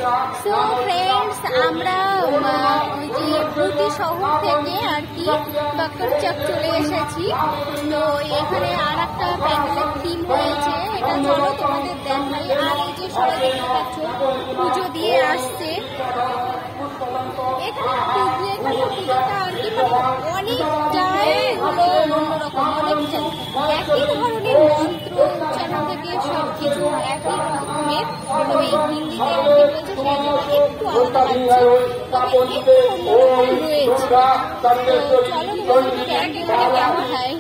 So friends, আমরা ওই যে বুটি শহর থেকে আর কি বাকরচক চলে এসেছি। তো এখানে আর একটা প্যান্ডেলের থিম হয়েছে, এটা চলো তোমাদের দেখাই। আর এই যে সবাই দেখতে পাচ্ছ পুজো দিয়ে আসছে। এখানে পুজোটা আর কি অনেকটাই হলো অন্যরকম, অনেক একই ধরনের মন্ত্র উচ্চারণ থেকে সব কিছু একই রকমের, তবে হিন্দিতে আর কি বলছে সেই জন্য একটু আলাদা লাগছে, তবে একটু অন্যরকম রয়েছে। তো চলো তোমাদেরকে একেবারে দেখাই।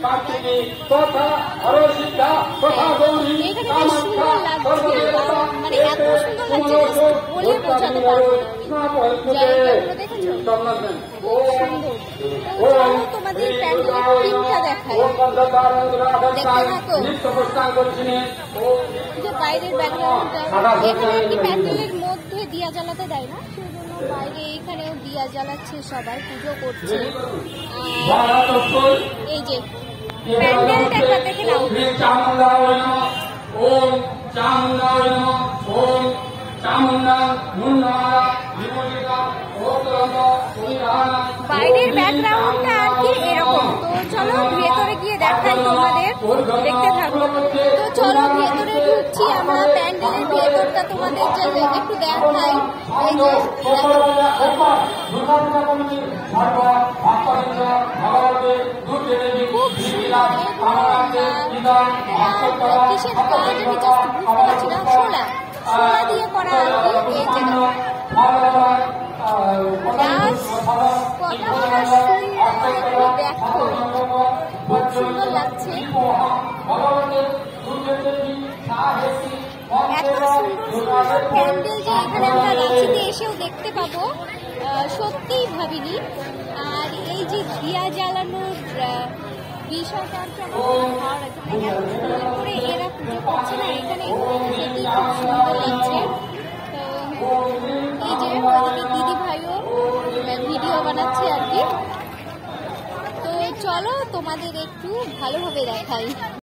এখানে বেশ সুন্দর লাগছে, মানে এত সুন্দর লাগছে বলে বোঝাতে পারবো না আমি। জায়গাগুলো দেখেছো খুব সুন্দর। তো চলো তোমাদের প্যান্ডেলের থিমটা দেখাই, দেখতে থাকো। যে বাইরের ব্যাকগ্রাউন্ডটা, এখানে আর কি প্যান্ডেলের মধ্যে দিয়া জ্বালাতে দেয় না, সেজন্য বাইরে এখানেও দিয়া জ্বালাচ্ছে, সবাই পুজো করছে। আর এই যে প্যান্ডেলটা একবার দেখে নাও। বাইরের ব্যাকগ্রাউন্ডটা আর কি এরকম। তো চলো ভেতরে গিয়ে দেখাই তোমাদের, দেখতে থাকবো। তো চলো ভেতরে ঢুকছি আমরা, প্যান্ডেলের ভেতরটা তোমাদের একটু দেখাই। এই যে খুব সুন্দর, কিসের কাজ আমি জাস্ট বুঝতে পারছি না, শোলা দিয়ে করা আর কি। এই যে কতটা সুন্দর দেখো, খুব সুন্দর লাগছে। এত সুন্দর সুন্দর প্যান্ডেল যে এখানে আমরা রাঁচিতে এসেও দেখতে পাবো, সত্যিই ভাবিনি। আর এই যে দিয়া জ্বালানোর বিষয়টা আমার ভালো লাগছে, এত সুন্দর করে এরা পুজো করছে না এখানে, সত্যি খুব সুন্দর লাগছে। তো এই যে ওইদিকে দিদি ভাইও ভিডিও বানাচ্ছে আর কি। তো চলো তোমাদের একটু ভালোভাবে দেখাই।